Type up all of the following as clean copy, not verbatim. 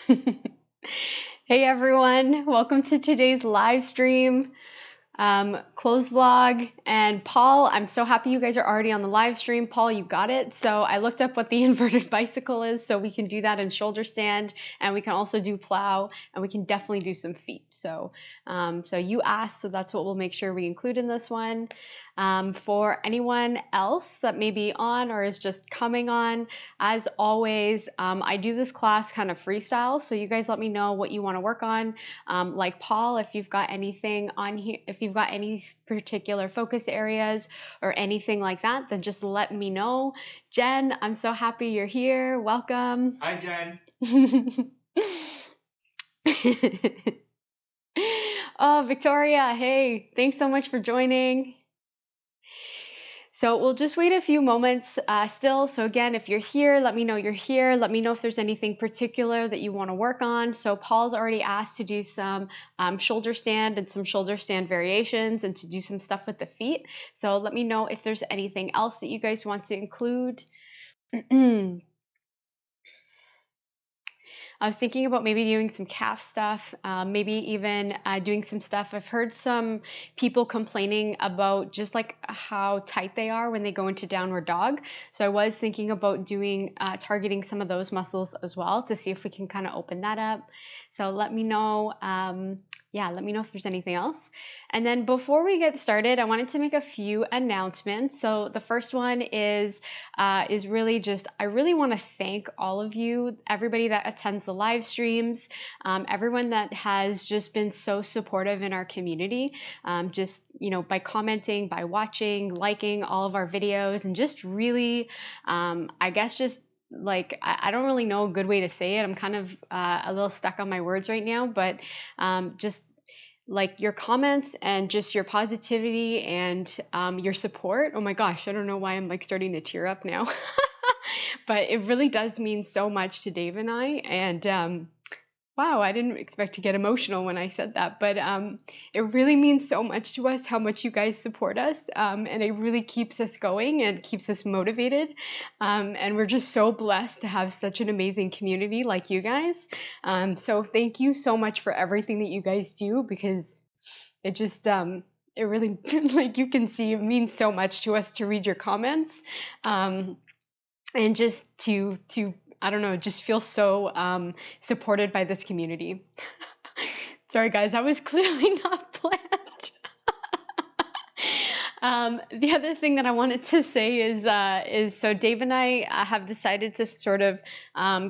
Hey everyone, welcome to today's live stream, closed vlog. And Paul, I'm so happy you guys are already on the live stream. Paul, you got it. So I looked up what the inverted bicycle is, so we can do that in shoulder stand, and we can also do plow, and we can definitely do some feet. So, so you asked, so that's what we'll make sure we include in this one. For anyone else that may be on or is just coming on, as always, I do this class kind of freestyle, so you guys let me know what you want to work on. Like Paul, if you've got anything on here, if you've got any particular focus areas or anything like that, then just let me know. Jen, I'm so happy you're here. Welcome. Hi, Jen. Oh, Victoria, hey, thanks so much for joining. So we'll just wait a few moments still. So again, if you're here, let me know you're here. Let me know if there's anything particular that you want to work on. So Paul's already asked to do some shoulder stand and some shoulder stand variations and to do some stuff with the feet. So let me know if there's anything else that you guys want to include. I was thinking about maybe doing some calf stuff, maybe even doing some stuff. I've heard some people complaining about just like how tight they are when they go into downward dog. So I was thinking about doing, targeting some of those muscles as well to see if we can kind of open that up. So let me know. Yeah, let me know if there's anything else. And then before we get started, I wanted to make a few announcements. So the first one is really just, I really want to thank all of you, everybody that attends the live streams, everyone that has just been so supportive in our community, just, you know, by commenting, by watching, liking all of our videos, and just really, I guess just like, I don't really know a good way to say it. I'm kind of a little stuck on my words right now, but just like your comments and just your positivity and your support. Oh my gosh, I don't know why I'm like starting to tear up now. But it really does mean so much to Dave and I. And wow, I didn't expect to get emotional when I said that, but it really means so much to us how much you guys support us, and it really keeps us going and keeps us motivated. And we're just so blessed to have such an amazing community like you guys. So thank you so much for everything that you guys do, because it just it really, like you can see, it means so much to us to read your comments. And just to I don't know, just feel so supported by this community. Sorry guys, that was clearly not planned. The other thing that I wanted to say is so Dave and I have decided to sort of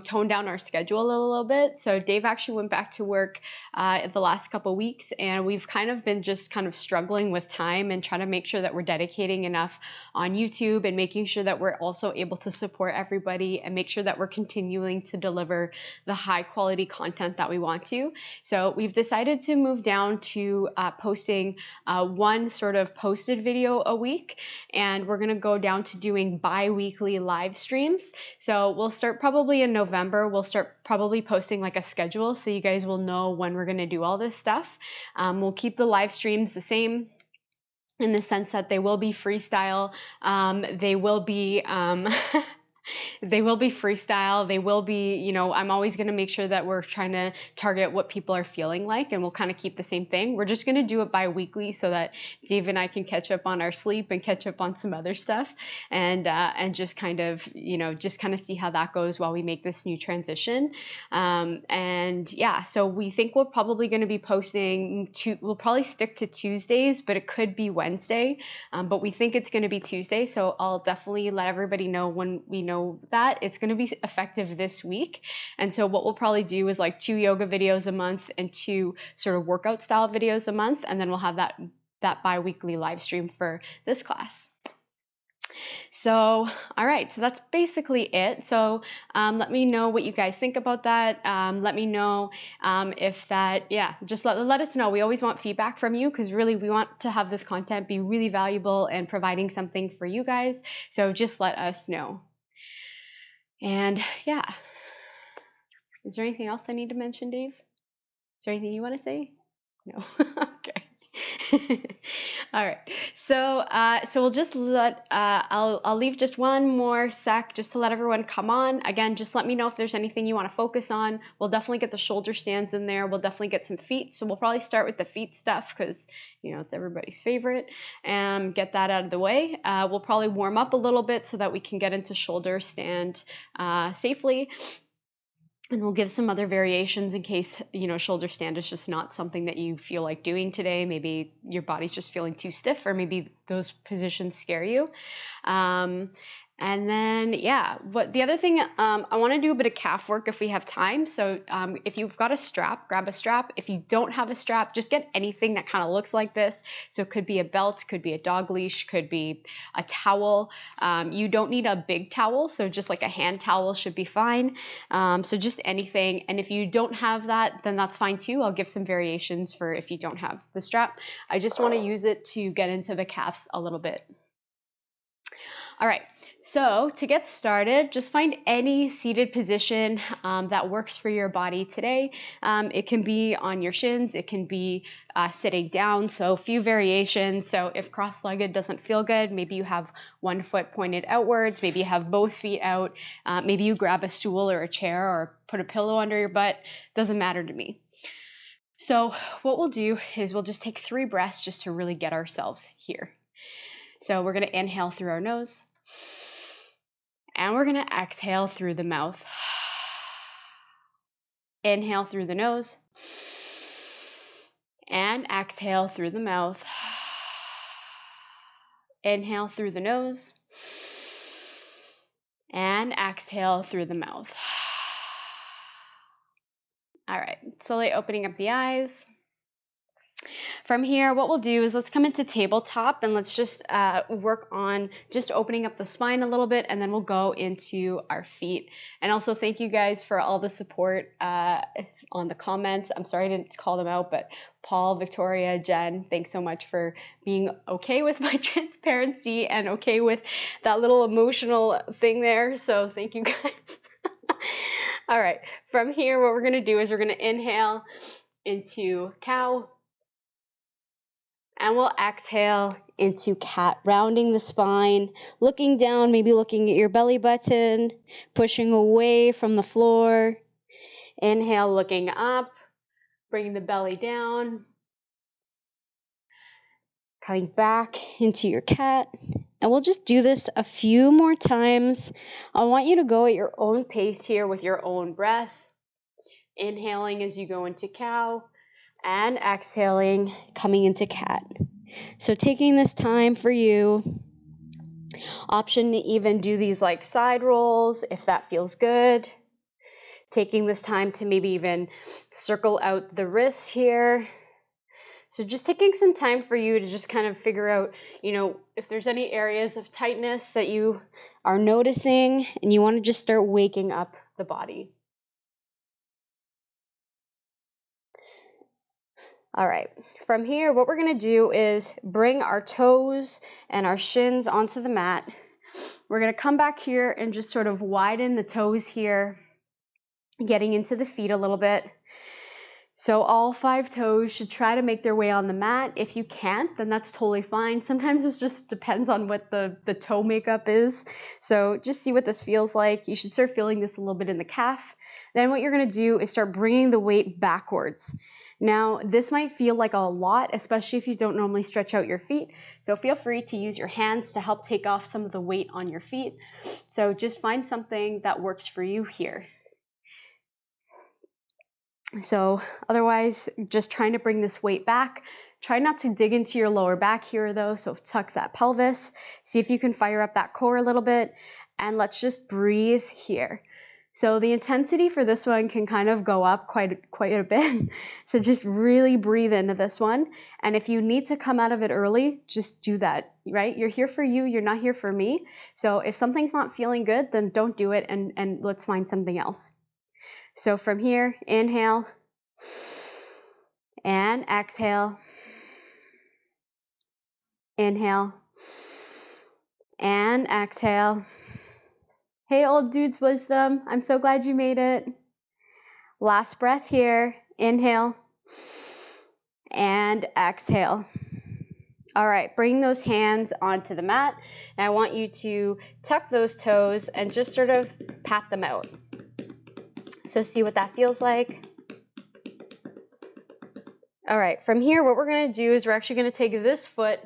tone down our schedule a little bit. So Dave actually went back to work in the last couple weeks, and we've kind of been just kind of struggling with time and trying to make sure that we're dedicating enough on YouTube and making sure that we're also able to support everybody and make sure that we're continuing to deliver the high quality content that we want to. So we've decided to move down to posting one sort of posted video a week, and we're gonna go down to doing bi-weekly live streams. So we'll start probably in November. We'll start probably posting like a schedule so you guys will know when we're gonna do all this stuff. We'll keep the live streams the same in the sense that they will be freestyle. They will be they will be freestyle. They will be, you know, I'm always going to make sure that we're trying to target what people are feeling like, and we'll kind of keep the same thing. We're just going to do it bi-weekly so that Dave and I can catch up on our sleep and catch up on some other stuff, and just kind of, you know, just kind of see how that goes while we make this new transition. And yeah, so we think we're probably going to be posting we'll probably stick to Tuesdays, but it could be Wednesday. But we think it's going to be Tuesday, so I'll definitely let everybody know when we know that it's going to be effective this week. And so what we'll probably do is like 2 yoga videos a month and 2 sort of workout style videos a month, and then we'll have that bi-weekly live stream for this class. So, all right, so that's basically it. So let me know what you guys think about that. Let me know if that, yeah, just let us know. We always want feedback from you, because really we want to have this content be really valuable and providing something for you guys. So just let us know. And yeah, is there anything else I need to mention, Dave? Is there anything you want to say? No. Okay. All right. So we'll just I'll leave just one more sec just to let everyone come on. Again, just let me know if there's anything you want to focus on. We'll definitely get the shoulder stands in there. We'll definitely get some feet. So we'll probably start with the feet stuff because, you know, it's everybody's favorite, and get that out of the way. We'll probably warm up a little bit so that we can get into shoulder stand safely. And we'll give some other variations in case, you know, shoulder stand is just not something that you feel like doing today. Maybe your body's just feeling too stiff, or maybe those positions scare you. And then, yeah, what the other thing, I want to do a bit of calf work if we have time. So if you've got a strap, grab a strap. If you don't have a strap, just get anything that kind of looks like this. So it could be a belt, could be a dog leash, could be a towel. You don't need a big towel, so just like a hand towel should be fine. So just anything. And if you don't have that, then that's fine too. I'll give some variations for if you don't have the strap. I just want to use it to get into the calves a little bit. All right. So to get started, just find any seated position that works for your body today. It can be on your shins, it can be sitting down, so a few variations. So if cross-legged doesn't feel good, maybe you have one foot pointed outwards, maybe you have both feet out, maybe you grab a stool or a chair or put a pillow under your butt, doesn't matter to me. So what we'll do is we'll just take 3 breaths just to really get ourselves here. So we're gonna inhale through our nose. And we're going to exhale through the mouth. Inhale through the nose. And exhale through the mouth. Inhale through the nose. And exhale through the mouth. All right, slowly opening up the eyes. From here, what we'll do is let's come into tabletop and let's just work on just opening up the spine a little bit, and then we'll go into our feet. And also thank you guys for all the support on the comments. I'm sorry I didn't call them out, but Paul, Victoria, Jen, thanks so much for being okay with my transparency and okay with that little emotional thing there. So thank you guys. All right, from here, what we're gonna do is we're gonna inhale into cow. And we'll exhale into cat, rounding the spine, looking down, maybe looking at your belly button, pushing away from the floor. Inhale, looking up, bringing the belly down. Coming back into your cat. And we'll just do this a few more times. I want you to go at your own pace here with your own breath. Inhaling as you go into cow, and exhaling, coming into cat. So taking this time for you. Option to even do these like side rolls if that feels good. Taking this time to maybe even circle out the wrists here. So just taking some time for you to just kind of figure out, you know, if there's any areas of tightness that you are noticing and you want to just start waking up the body. All right, from here, what we're gonna do is bring our toes and our shins onto the mat. We're gonna come back here and just sort of widen the toes here, getting into the feet a little bit. So all 5 toes should try to make their way on the mat. If you can't, then that's totally fine. Sometimes it just depends on what the toe makeup is. So just see what this feels like. You should start feeling this a little bit in the calf. Then what you're gonna do is start bringing the weight backwards. Now, this might feel like a lot, especially if you don't normally stretch out your feet. So feel free to use your hands to help take off some of the weight on your feet. So just find something that works for you here. So otherwise, just trying to bring this weight back. Try not to dig into your lower back here though, so tuck that pelvis. See if you can fire up that core a little bit, and let's just breathe here. So the intensity for this one can kind of go up quite a bit. So just really breathe into this one. And if you need to come out of it early, just do that, right? You're here for you, you're not here for me. So if something's not feeling good, then don't do it and let's find something else. So from here, inhale and exhale. Inhale and exhale. Hey, old dude's wisdom. I'm so glad you made it. Last breath here. Inhale and exhale. All right, bring those hands onto the mat. And I want you to tuck those toes and just sort of pat them out. So see what that feels like. All right, from here, what we're gonna do is we're actually gonna take this foot.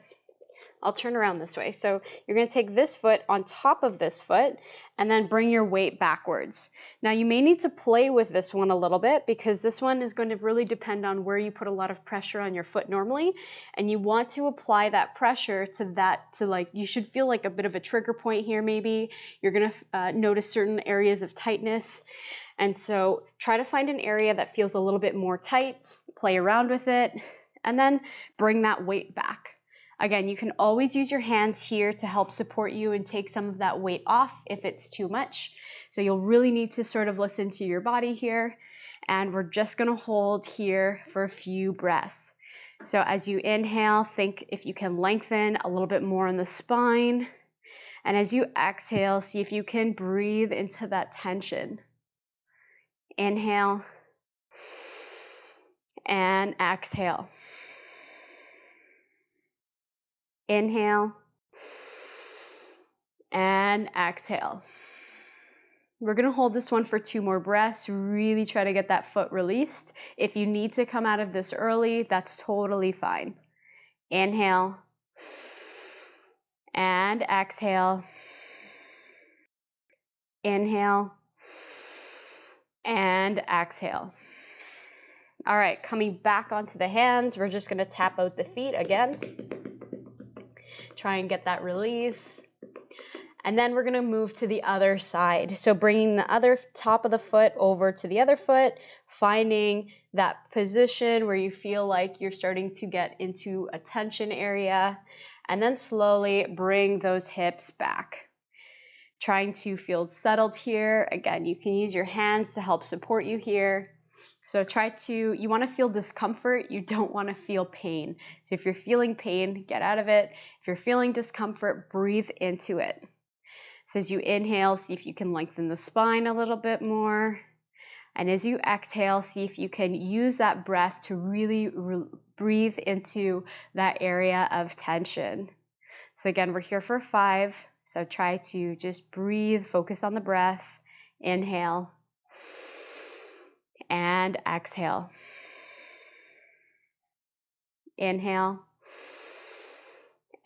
I'll turn around this way. So you're gonna take this foot on top of this foot and then bring your weight backwards. Now you may need to play with this one a little bit because this one is going to really depend on where you put a lot of pressure on your foot normally. And you want to apply that pressure to like, you should feel like a bit of a trigger point here maybe. You're gonna notice certain areas of tightness. And so try to find an area that feels a little bit more tight, play around with it, and then bring that weight back. Again, you can always use your hands here to help support you and take some of that weight off if it's too much. So you'll really need to sort of listen to your body here. And we're just gonna hold here for a few breaths. So as you inhale, think if you can lengthen a little bit more in the spine. And as you exhale, see if you can breathe into that tension. Inhale and exhale. Inhale and exhale. We're gonna hold this one for 2 more breaths. Really try to get that foot released. If you need to come out of this early, that's totally fine. Inhale and exhale. Inhale and exhale. All right, coming back onto the hands, we're just gonna tap out the feet again. Try and get that release. And then we're gonna move to the other side. So bringing the other top of the foot over to the other foot, finding that position where you feel like you're starting to get into a tension area, and then slowly bring those hips back. Trying to feel settled here. Again, you can use your hands to help support you here. So you wanna feel discomfort, you don't wanna feel pain. So if you're feeling pain, get out of it. If you're feeling discomfort, breathe into it. So as you inhale, see if you can lengthen the spine a little bit more. And as you exhale, see if you can use that breath to really breathe into that area of tension. So again, we're here for 5. So try to just breathe, focus on the breath. Inhale and exhale. Inhale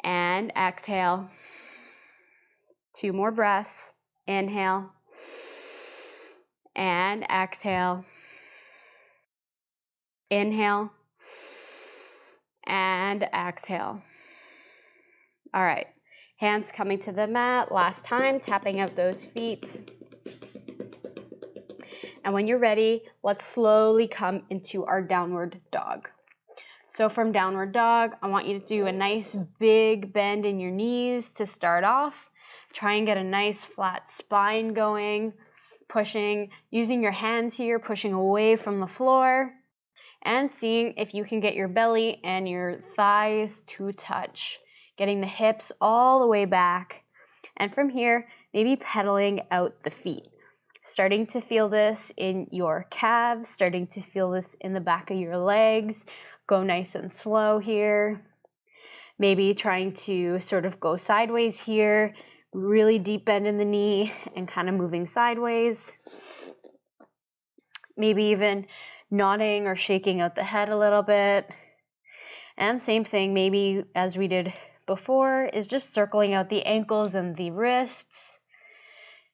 and exhale. 2 more breaths. Inhale and exhale. Inhale and exhale. All right, hands coming to the mat. Last time, tapping out those feet. And when you're ready, let's slowly come into our downward dog. So from downward dog, I want you to do a nice big bend in your knees to start off. Try and get a nice flat spine going, using your hands here, pushing away from the floor, and seeing if you can get your belly and your thighs to touch, getting the hips all the way back. And from here, maybe pedaling out the feet. Starting to feel this in your calves, starting to feel this in the back of your legs. Go nice and slow here. Maybe trying to sort of go sideways here, really deep bend in the knee and kind of moving sideways. Maybe even nodding or shaking out the head a little bit. And same thing, maybe as we did before, is just circling out the ankles and the wrists.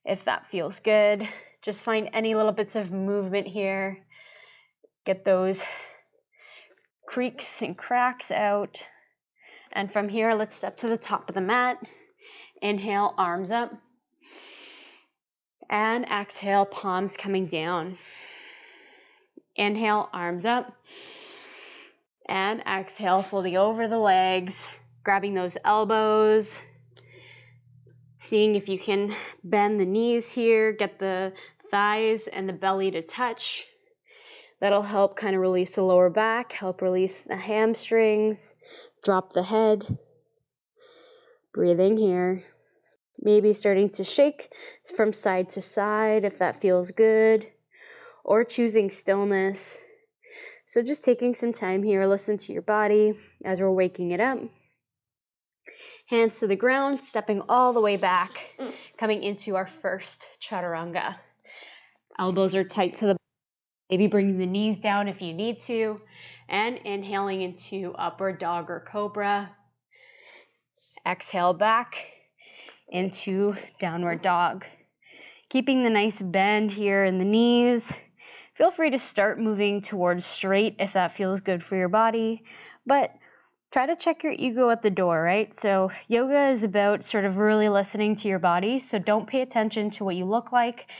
If that feels good, just find any little bits of movement here. Get those creaks and cracks out. And from here, let's step to the top of the mat. Inhale, arms up. And exhale, palms coming down. Inhale, arms up. And exhale, folding over the legs, grabbing those elbows. Seeing if you can bend the knees here, get the thighs and the belly to touch. That'll help kind of release the lower back, help release the hamstrings, drop the head. Breathing here. Maybe starting to shake from side to side if that feels good, or choosing stillness. So just taking some time here, listen to your body as we're waking it up. Hands to the ground, stepping all the way back, coming into our first chaturanga. Elbows are tight to the, maybe bringing the knees down if you need to, and inhaling into upward dog or cobra. Exhale back into downward dog. Keeping the nice bend here in the knees. Feel free to start moving towards straight if that feels good for your body, but try to check your ego at the door, right? So yoga is about sort of really listening to your body, so don't pay attention to what you look like.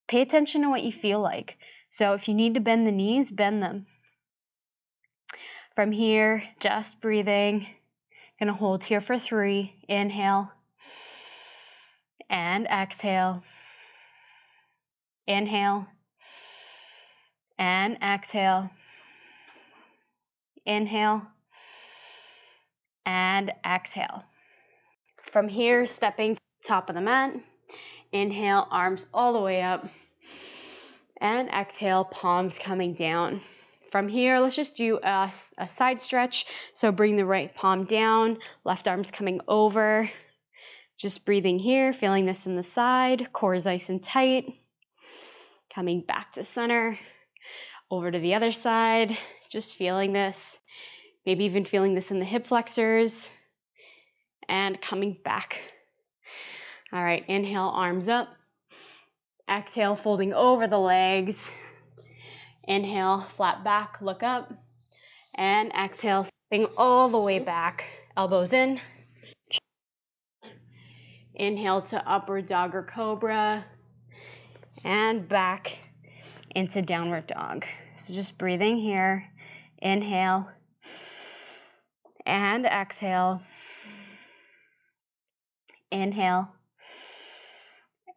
Pay attention to what you feel like. So if you need to bend the knees, bend them. From here, just breathing. Gonna hold here for 3. Inhale and exhale. Inhale and exhale. Inhale and exhale. From here, stepping to the top of the mat. Inhale, arms all the way up. And exhale, palms coming down. From here, let's just do a side stretch. So bring the right palm down, left arm's coming over. Just breathing here, feeling this in the side. Core is nice and tight. Coming back to center. Over to the other side. Just feeling this. Maybe even feeling this in the hip flexors. And coming back. All right, inhale, arms up. Exhale, folding over the legs. Inhale, flat back, look up. And exhale, stepping all the way back. Elbows in. Inhale to upward dog or cobra. And back into downward dog. So just breathing here. Inhale. And exhale. Inhale.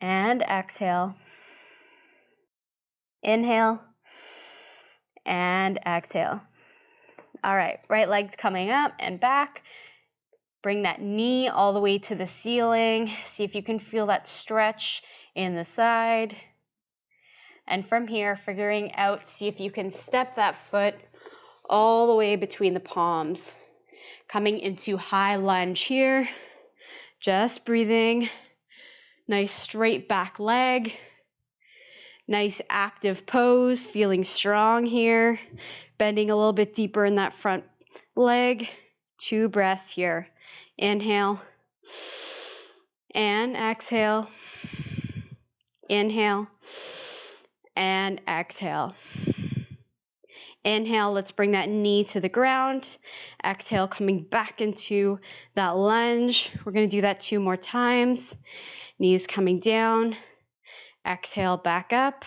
And exhale. Inhale. And exhale. All right, right leg's coming up and back. Bring that knee all the way to the ceiling. See if you can feel that stretch in the side. And from here, figuring out, see if you can step that foot all the way between the palms. Coming into high lunge here. Just breathing. Nice straight back leg. Nice active pose, feeling strong here. Bending a little bit deeper in that front leg. 2 breaths here. Inhale and exhale. Inhale and exhale. Inhale, let's bring that knee to the ground. Exhale, coming back into that lunge. We're gonna do that 2 more times. Knees coming down. Exhale, back up.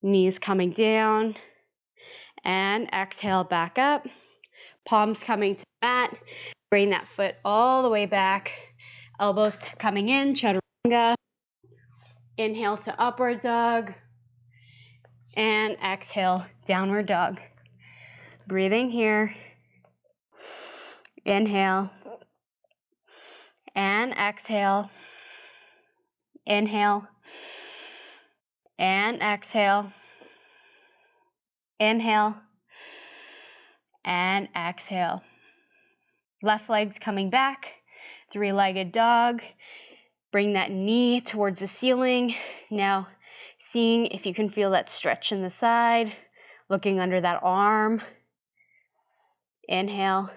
Knees coming down. And exhale, back up. Palms coming to the mat. Bring that foot all the way back. Elbows coming in, chaturanga. Inhale to upward dog. And exhale, downward dog. Breathing here. Inhale. And exhale. Inhale. And exhale. Inhale. And exhale. Left leg's coming back. 3-legged dog. Bring that knee towards the ceiling. Now, seeing if you can feel that stretch in the side. Looking under that arm. Inhale.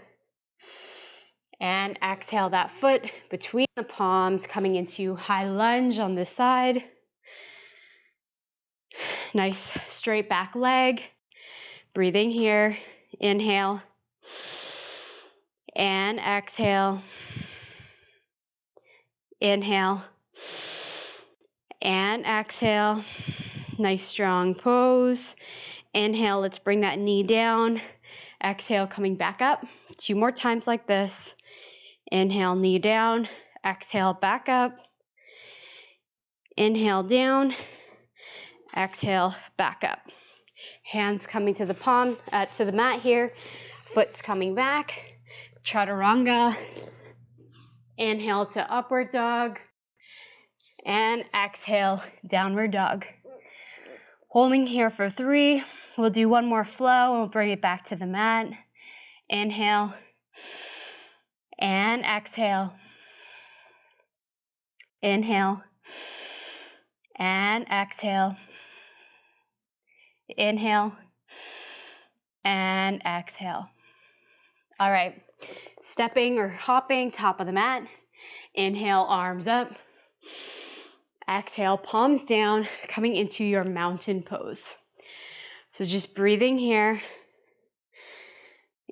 And exhale that foot between the palms, coming into high lunge on this side. Nice straight back leg. Breathing here. Inhale. And exhale. Inhale. And exhale. Nice strong pose. Inhale, let's bring that knee down. Exhale, coming back up. 2 more times like this. Inhale, knee down. Exhale, back up. Inhale, down. Exhale, back up. Hands coming to the to the mat here. Foot's coming back. Chaturanga. Inhale to upward dog. And exhale, downward dog. Holding here for 3. We'll do 1 more flow and we'll bring it back to the mat. Inhale. and exhale. Inhale and exhale. Inhale and exhale. All right, stepping or hopping, top of the mat. Inhale, arms up. Exhale, palms down, coming into your mountain pose. So just breathing here.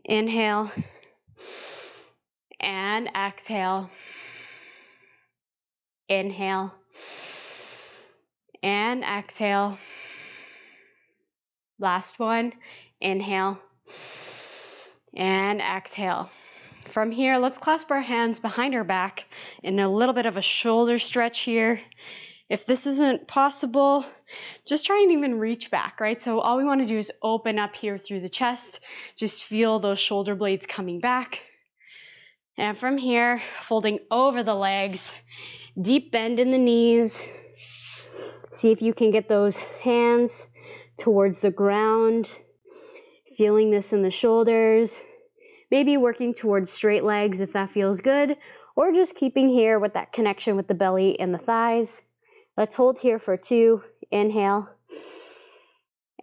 Inhale and exhale. Inhale and exhale. Last one. Inhale and exhale. From here, let's clasp our hands behind our back in a little bit of a shoulder stretch here. If this isn't possible, just try and even reach back, right? So all we want to do is open up here through the chest. Just feel those shoulder blades coming back. And from here, folding over the legs, deep bend in the knees. See if you can get those hands towards the ground. Feeling this in the shoulders. Maybe working towards straight legs if that feels good, or just keeping here with that connection with the belly and the thighs. Let's hold here for 2. Inhale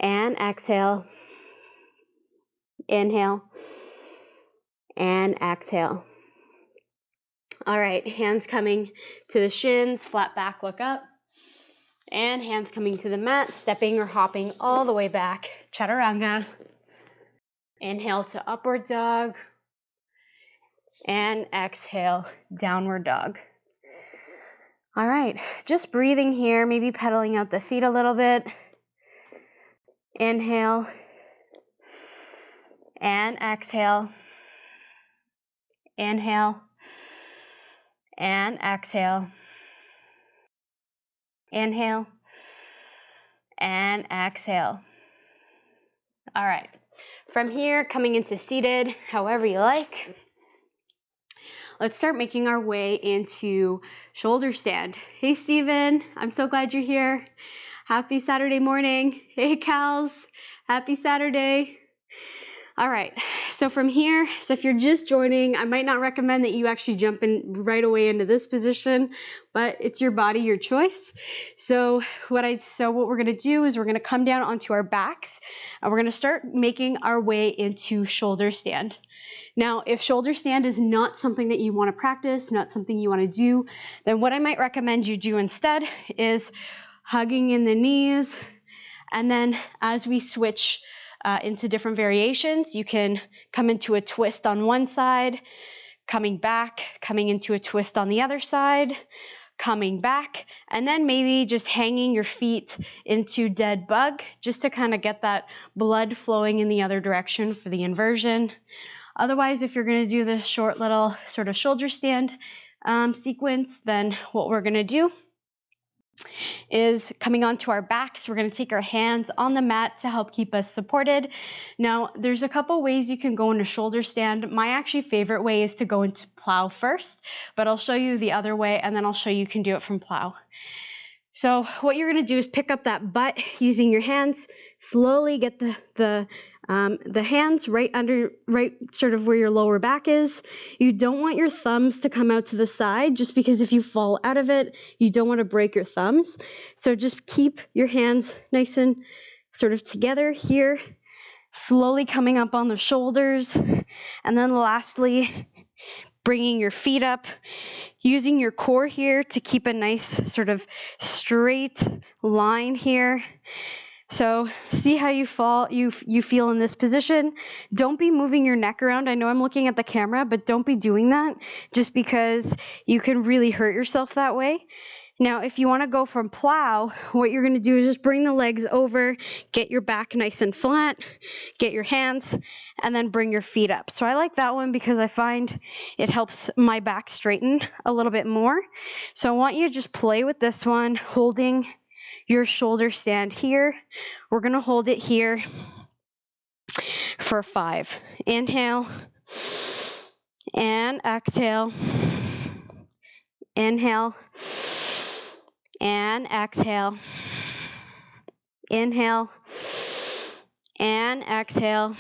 and exhale. Inhale and exhale. All right, hands coming to the shins, flat back, look up. And hands coming to the mat, stepping or hopping all the way back. Chaturanga. Inhale to upward dog. And exhale, downward dog. All right, just breathing here, maybe pedaling out the feet a little bit. Inhale and exhale. Inhale and exhale. Inhale and exhale. All right, from here, coming into seated, however you like. Let's start making our way into shoulder stand. Hey, Steven, I'm so glad you're here. Happy Saturday morning. Hey, Kals, happy Saturday. All right, so from here, so if you're just joining, I might not recommend that you actually jump in right away into this position, but it's your body, your choice. So what we're gonna do is we're gonna come down onto our backs and we're gonna start making our way into shoulder stand. Now, if shoulder stand is not something that you wanna practice, not something you wanna do, then what I might recommend you do instead is hugging in the knees, and then as we switch into different variations, you can come into a twist on one side, coming back, coming into a twist on the other side, coming back, and then maybe just hanging your feet into dead bug, just to kind of get that blood flowing in the other direction for the inversion. Otherwise, if you're gonna do this short little sort of shoulder stand sequence, then what we're gonna do is coming onto our backs. We're going to take our hands on the mat to help keep us supported. Now, there's a couple ways you can go into shoulder stand. My actually favorite way is to go into plow first, but I'll show you the other way, and then I'll show you can do it from plow. So what you're going to do is pick up that butt using your hands, slowly get the hands right sort of where your lower back is. You don't want your thumbs to come out to the side, just because if you fall out of it, you don't want to break your thumbs. So just keep your hands nice and sort of together here, slowly coming up on the shoulders. And then lastly, bringing your feet up, using your core here to keep a nice sort of straight line here. So see how you feel in this position. Don't be moving your neck around. I know I'm looking at the camera, but don't be doing that, just because you can really hurt yourself that way. Now, if you want to go from plow, what you're going to do is just bring the legs over, get your back nice and flat, get your hands, and then bring your feet up. So I like that one because I find it helps my back straighten a little bit more. So I want you to just play with this one, holding your shoulder stand here. We're going to hold it here for 5. Inhale and exhale. Inhale and exhale. Inhale and exhale.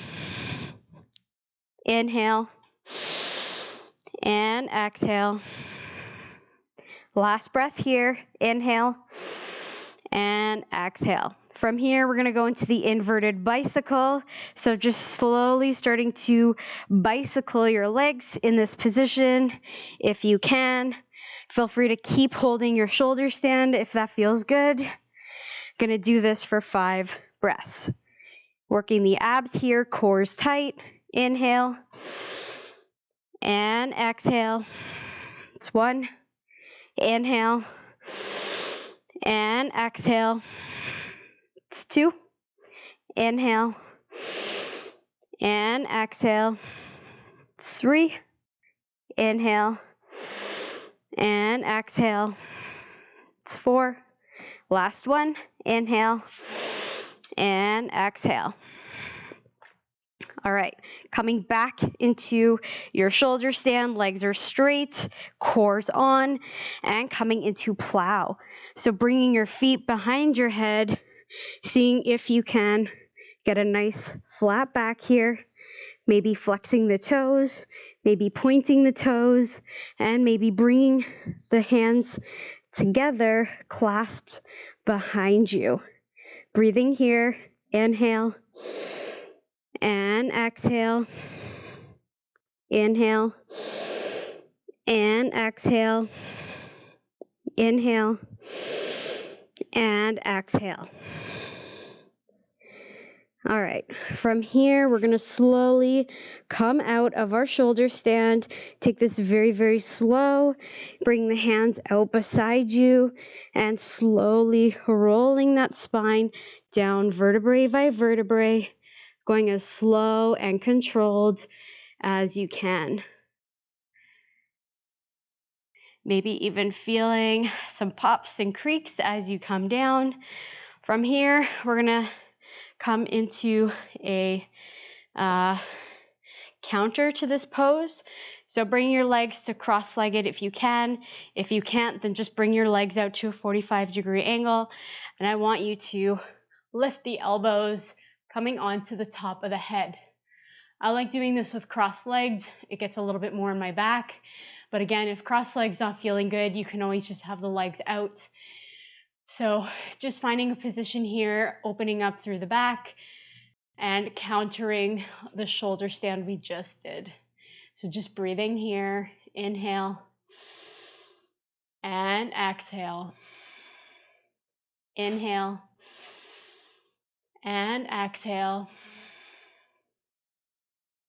Inhale and exhale. Last breath here. Inhale and exhale. From here, we're gonna go into the inverted bicycle. So just slowly starting to bicycle your legs in this position if you can. Feel free to keep holding your shoulder stand if that feels good. Gonna do this for 5 breaths. Working the abs here, core's tight. Inhale and exhale. It's 1. Inhale and exhale. It's 2. Inhale and exhale. It's 3. Inhale and exhale. It's 4. Last one. Inhale and exhale. All right, coming back into your shoulder stand, legs are straight, core's on, and coming into plow. So bringing your feet behind your head, seeing if you can get a nice flat back here, maybe flexing the toes, maybe pointing the toes, and maybe bringing the hands together, clasped behind you. Breathing here, inhale and exhale, inhale and exhale, inhale and exhale. All right, from here, we're gonna slowly come out of our shoulder stand. Take this very, very slow. Bring the hands out beside you and slowly rolling that spine down vertebrae by vertebrae, going as slow and controlled as you can. Maybe even feeling some pops and creaks as you come down. From here, we're gonna come into a counter to this pose. So bring your legs to cross-legged if you can. If you can't, then just bring your legs out to a 45-degree angle. And I want you to lift the elbows coming onto the top of the head. I like doing this with cross legs. It gets a little bit more in my back. But again, if cross legs not feeling good, you can always just have the legs out. So just finding a position here, opening up through the back and countering the shoulder stand we just did. So just breathing here, inhale and exhale. Inhale and exhale.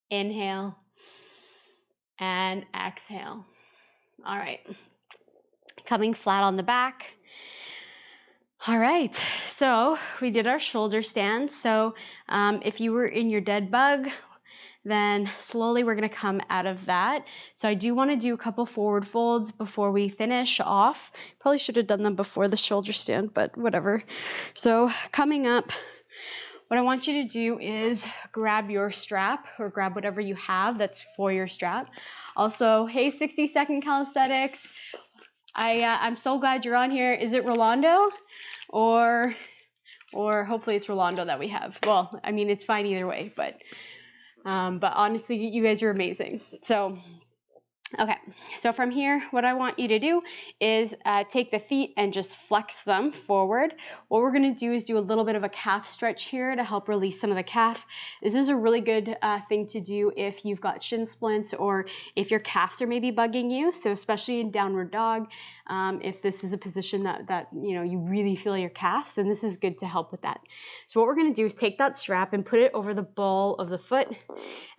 Inhale and exhale. All right, coming flat on the back. All right, so we did our shoulder stand. So if you were in your dead bug, then slowly we're gonna come out of that. So I do wanna do a couple forward folds before we finish off. Probably should have done them before the shoulder stand, but whatever. So coming up, what I want you to do is grab your strap or grab whatever you have that's for your strap. Also, hey, 60-second calisthenics. I'm so glad you're on here. Is it Rolando? Or hopefully it's Rolando that we have. Well, I mean, it's fine either way, but honestly, you guys are amazing. So, okay, so from here, what I want you to do is take the feet and just flex them forward. What we're gonna do is do a little bit of a calf stretch here to help release some of the calf. This is a really good thing to do if you've got shin splints or if your calves are maybe bugging you. So especially in downward dog, if this is a position that you know you really feel your calves, then this is good to help with that. So what we're gonna do is take that strap and put it over the ball of the foot,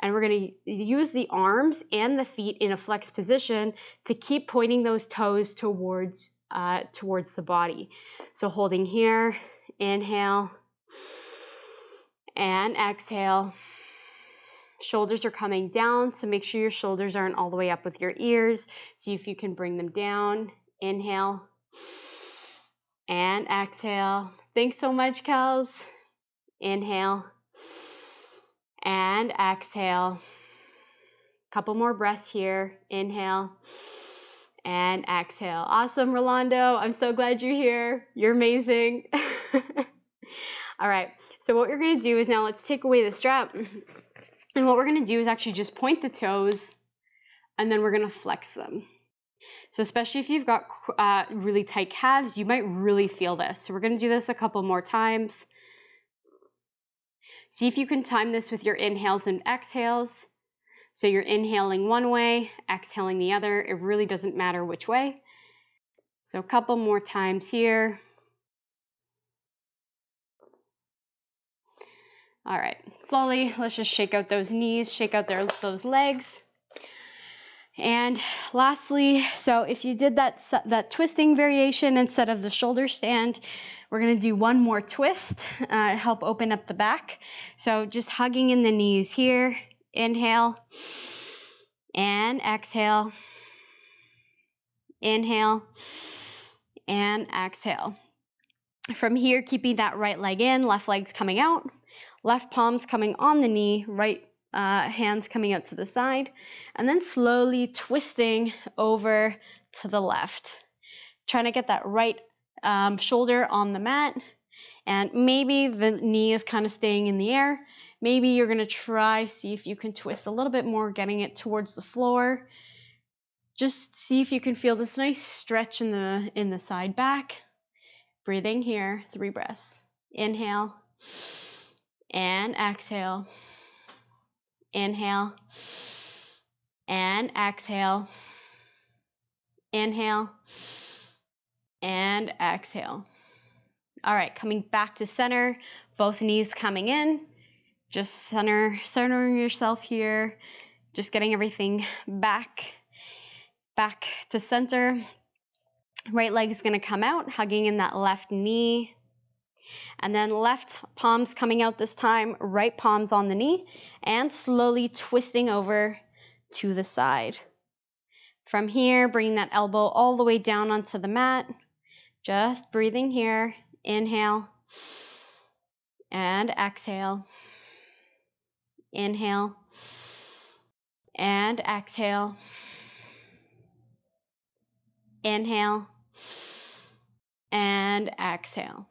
and we're gonna use the arms and the feet in a flex position to keep pointing those toes towards the body. So holding here, inhale and exhale. Shoulders are coming down, so make sure your shoulders aren't all the way up with your ears. See if you can bring them down. Inhale and exhale. Thanks so much, Kels. Inhale and exhale. Couple more breaths here. Inhale and exhale. Awesome, Rolando. I'm so glad you're here. You're amazing. All right, so what we're gonna do is now let's take away the strap. And what we're gonna do is actually just point the toes and then we're gonna flex them. So especially if you've got really tight calves, you might really feel this. So we're gonna do this a couple more times. See if you can time this with your inhales and exhales. So you're inhaling one way, exhaling the other. It really doesn't matter which way. So a couple more times here. All right, slowly, let's just shake out those knees, shake out those legs. And lastly, so if you did that twisting variation instead of the shoulder stand, we're gonna do one more twist, help open up the back. So just hugging in the knees here, inhale, and exhale, inhale, and exhale. From here, keeping that right leg in, left leg's coming out, left palms coming on the knee, right hands coming out to the side, and then slowly twisting over to the left. Trying to get that right shoulder on the mat, and maybe the knee is kind of staying in the air. Maybe you're gonna try, see if you can twist a little bit more, getting it towards the floor. Just see if you can feel this nice stretch in the side back. Breathing here, 3 breaths. Inhale and exhale. Inhale and exhale. Inhale and exhale. All right, coming back to center, both knees coming in. Just centering yourself here. Just getting everything back to center. Right leg is gonna come out, hugging in that left knee. And then left palms coming out this time, right palms on the knee, and slowly twisting over to the side. From here, bringing that elbow all the way down onto the mat. Just breathing here. Inhale and exhale. Inhale and exhale. Inhale and exhale.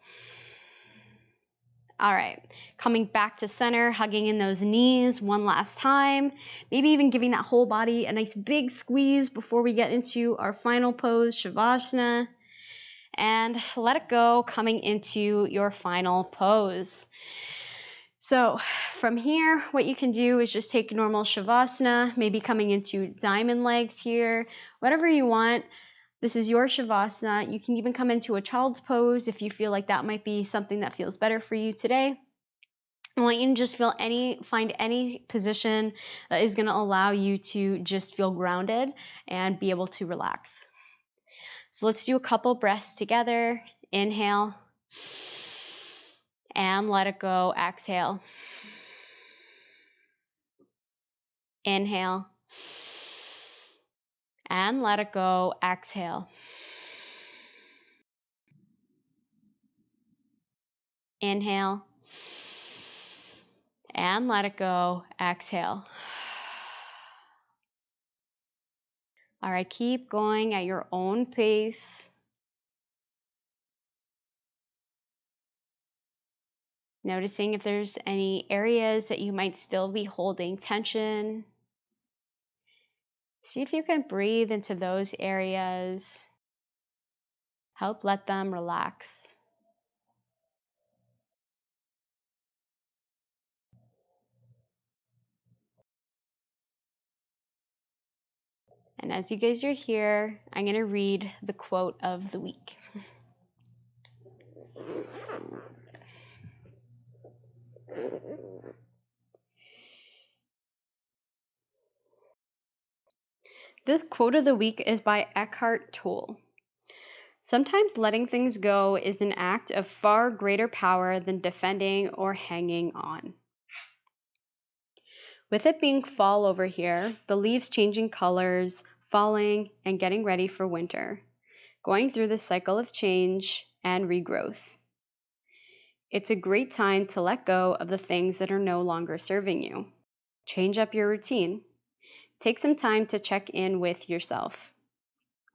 All right, coming back to center, hugging in those knees one last time. Maybe even giving that whole body a nice big squeeze before we get into our final pose, Shavasana. And let it go, coming into your final pose. So from here, what you can do is just take normal Shavasana, maybe coming into diamond legs here, whatever you want. This is your Shavasana. You can even come into a child's pose if you feel like that might be something that feels better for you today. I want you to just find any position that is going to allow you to just feel grounded and be able to relax. So let's do a couple breaths together. Inhale and let it go. Exhale. Inhale and let it go. Exhale. Inhale and let it go. Exhale. All right, keep going at your own pace. Noticing if there's any areas that you might still be holding tension. See if you can breathe into those areas. Help let them relax. And as you guys are here, I'm going to read the quote of the week. The quote of the week is by Eckhart Tolle. Sometimes letting things go is an act of far greater power than defending or hanging on. With it being fall over here, the leaves changing colors, falling, and getting ready for winter, going through the cycle of change and regrowth. It's a great time to let go of the things that are no longer serving you. Change up your routine. Take some time to check in with yourself.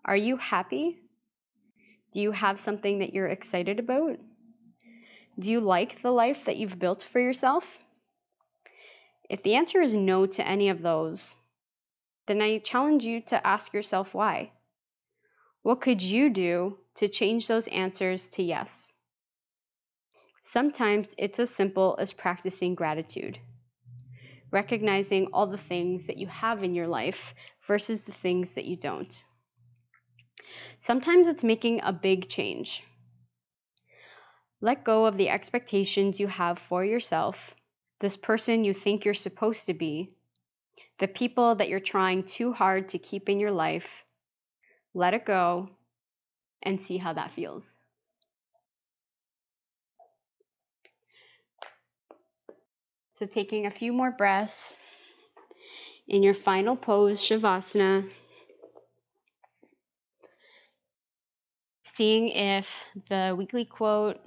Are you happy? Do you have something that you're excited about? Do you like the life that you've built for yourself? If the answer is no to any of those, then I challenge you to ask yourself why. What could you do to change those answers to yes? Sometimes it's as simple as practicing gratitude, recognizing all the things that you have in your life versus the things that you don't. Sometimes it's making a big change. Let go of the expectations you have for yourself, this person you think you're supposed to be, the people that you're trying too hard to keep in your life. Let it go and see how that feels. So taking a few more breaths in your final pose, Shavasana, seeing if the weekly quote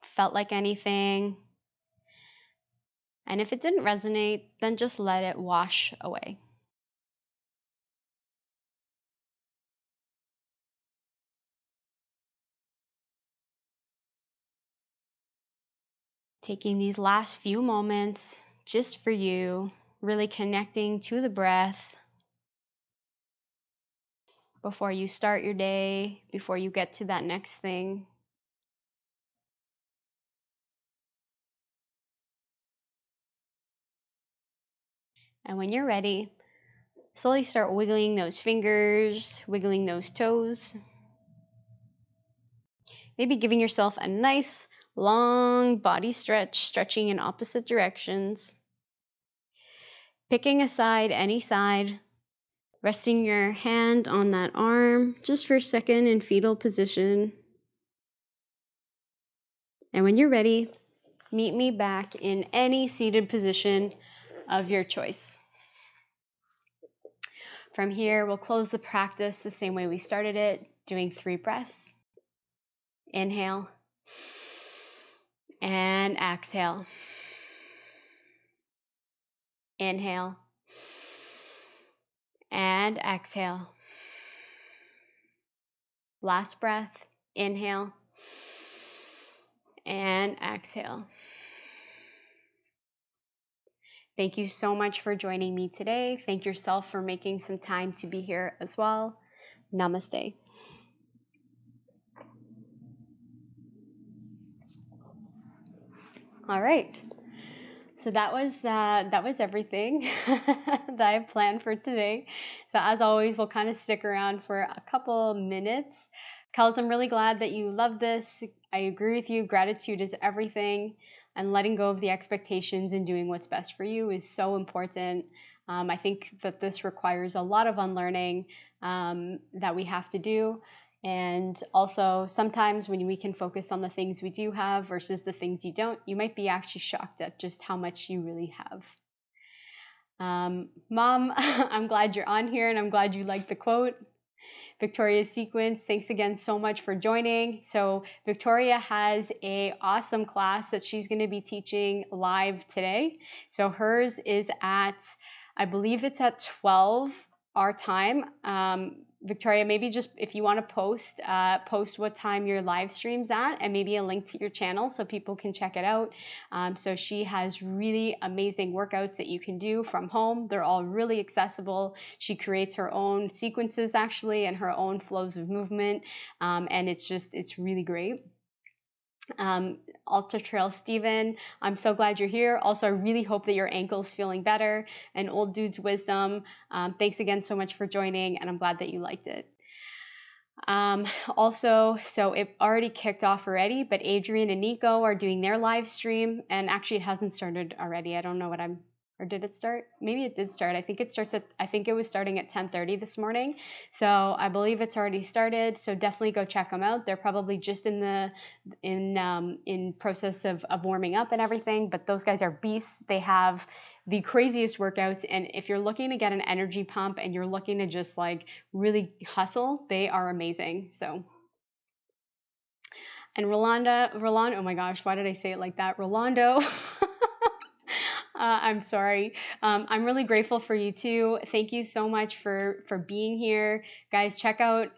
felt like anything. And if it didn't resonate, then just let it wash away. Taking these last few moments just for you, really connecting to the breath before you start your day, before you get to that next thing. And when you're ready, slowly start wiggling those fingers, wiggling those toes. Maybe giving yourself a nice long body stretch, stretching in opposite directions. Picking a side, any side, resting your hand on that arm just for a second in fetal position. And when you're ready, meet me back in any seated position of your choice. From here, we'll close the practice the same way we started it, doing 3 breaths. Inhale and exhale. Inhale and exhale. Last breath, inhale and exhale. Thank you so much for joining me today. Thank yourself for making some time to be here as well. Namaste. All right. So that was everything that I have planned for today. So as always, we'll kind of stick around for a couple minutes. Kels, I'm really glad that you love this. I agree with you. Gratitude is everything, and letting go of the expectations and doing what's best for you is so important. I think that this requires a lot of unlearning that we have to do. And also, sometimes when we can focus on the things we do have versus the things you don't, you might be actually shocked at just how much you really have. Mom, I'm glad you're on here and I'm glad you liked the quote. Victoria's Sequence, thanks again so much for joining. So Victoria has an awesome class that she's going to be teaching live today. So hers is at, I believe it's at 12 our time. Victoria, maybe just if you want to post what time your live stream's at and maybe a link to your channel so people can check it out. So she has really amazing workouts that you can do from home. They're all really accessible. She creates her own sequences actually and her own flows of movement. And it's really great. Ultra Trail Steven, I'm so glad you're here. Also, I really hope that your ankle's feeling better. And Old Dude's Wisdom, thanks again so much for joining, and I'm glad that you liked it. Also, so it already kicked off already, but Adrian and Nico are doing their live stream, and actually it hasn't started already. I don't know or did it start? Maybe it did start. I think it was starting at 10:30 this morning. So I believe it's already started. So definitely go check them out. They're probably just in process of warming up and everything, but those guys are beasts. They have the craziest workouts, and if you're looking to get an energy pump and you're looking to just like really hustle, they are amazing. So, and Rolando, oh my gosh, why did I say it like that? Rolando, I'm sorry. I'm really grateful for you too. Thank you so much for being here, guys. Check out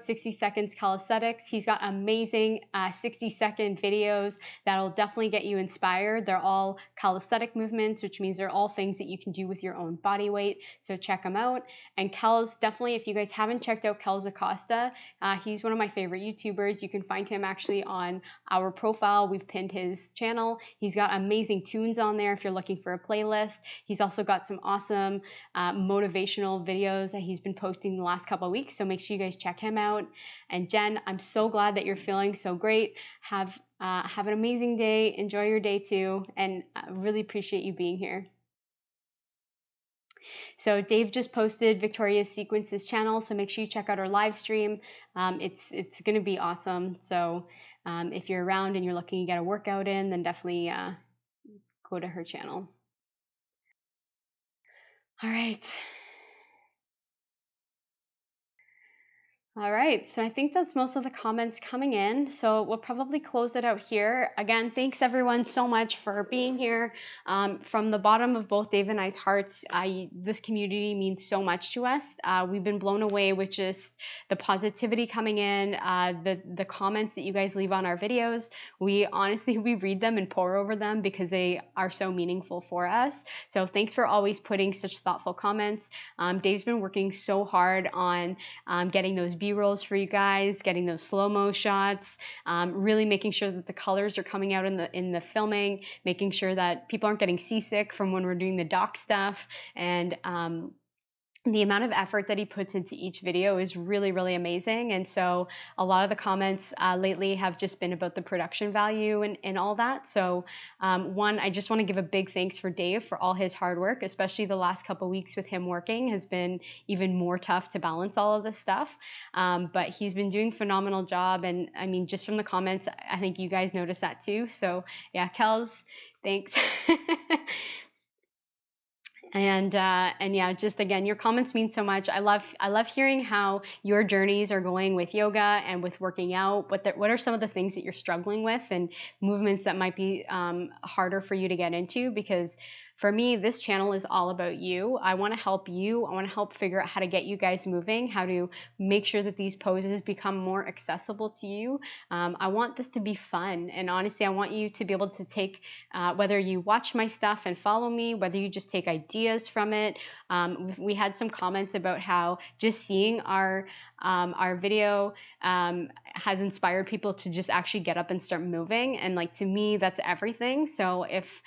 60 Seconds Calisthenics. He's got amazing 60-second videos that'll definitely get you inspired. They're all calisthenic movements, which means they're all things that you can do with your own body weight. So check them out. And Kel's, definitely, if you guys haven't checked out Kel's Acosta, he's one of my favorite YouTubers. You can find him actually on our profile. We've pinned his channel. He's got amazing tunes on there if you're looking for a playlist. He's also got some awesome motivational videos that he's been posting the last couple of weeks. So make sure you guys check him out. And Jen, I'm so glad that you're feeling so great. Have an amazing day. Enjoy your day too. And I really appreciate you being here. So Dave just posted Victoria's Sequences channel, so make sure you check out our live stream. It's going to be awesome. So if you're around and you're looking to get a workout in, then definitely go to her channel. All right. All right, so I think that's most of the comments coming in. So we'll probably close it out here. Again, thanks everyone so much for being here. From the bottom of both Dave and I's hearts, this community means so much to us. We've been blown away with just the positivity coming in, the comments that you guys leave on our videos. We honestly, we read them and pore over them because they are so meaningful for us. So thanks for always putting such thoughtful comments. Dave's been working so hard on getting those B-rolls for you guys, getting those slow-mo shots, really making sure that the colors are coming out in the filming, making sure that people aren't getting seasick from when we're doing the doc stuff, and the amount of effort that he puts into each video is really, really amazing. And so a lot of the comments lately have just been about the production value and all that. So one, I just want to give a big thanks for Dave for all his hard work, especially the last couple weeks with him working has been even more tough to balance all of this stuff. But he's been doing a phenomenal job. And I mean, just from the comments, I think you guys noticed that too. So yeah, Kels, thanks. And yeah, just again, your comments mean so much. I love hearing how your journeys are going with yoga and with working out. What are some of the things that you're struggling with and movements that might be harder for you to get into? Because for me, this channel is all about you. I want to help you. I want to help figure out how to get you guys moving, how to make sure that these poses become more accessible to you. I want this to be fun. And honestly, I want you to be able to take, whether you watch my stuff and follow me, whether you just take ideas from it. We had some comments about how just seeing our video has inspired people to just actually get up and start moving. And like, to me, that's everything. So if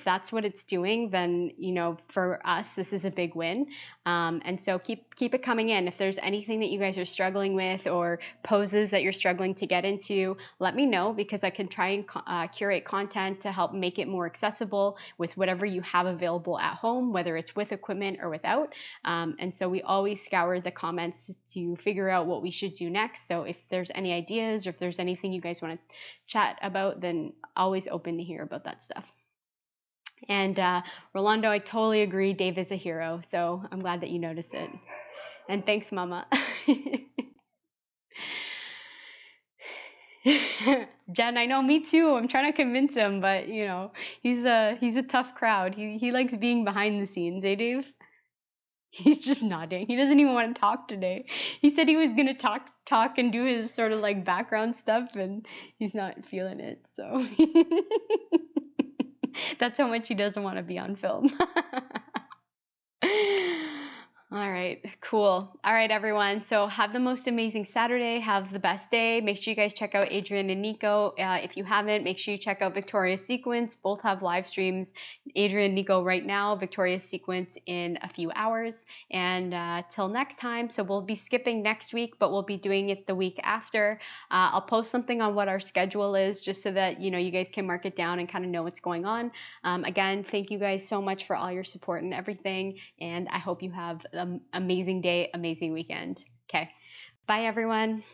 that's what it's doing, then, you know, for us, this is a big win. And so keep it coming in. If there's anything that you guys are struggling with or poses that you're struggling to get into, let me know, because I can try and curate content to help make it more accessible with whatever you have available at home, whether it's with equipment or without. And so we always scour the comments to figure out what we should do next. So if there's any ideas or if there's anything you guys want to chat about, then always open to hear about that stuff. And Rolando, I totally agree. Dave is a hero. So I'm glad that you noticed it. And thanks, Mama. Jen, I know, me too. I'm trying to convince him, but you know, he's a tough crowd. He likes being behind the scenes, eh, Dave? He's just nodding. He doesn't even want to talk today. He said he was gonna talk and do his sort of like background stuff, and he's not feeling it. So that's how much he doesn't want to be on film. All right, cool. All right, everyone. So have the most amazing Saturday. Have the best day. Make sure you guys check out Adrian and Nico. If you haven't, make sure you check out Victoria's Sequence. Both have live streams. Adrian and Nico right now, Victoria's Sequence in a few hours. And till next time. So we'll be skipping next week, but we'll be doing it the week after. I'll post something on what our schedule is, just so that, you know, you guys can mark it down and kind of know what's going on. Again, thank you guys so much for all your support and everything. And I hope you have an amazing day, amazing weekend. Okay. Bye, everyone.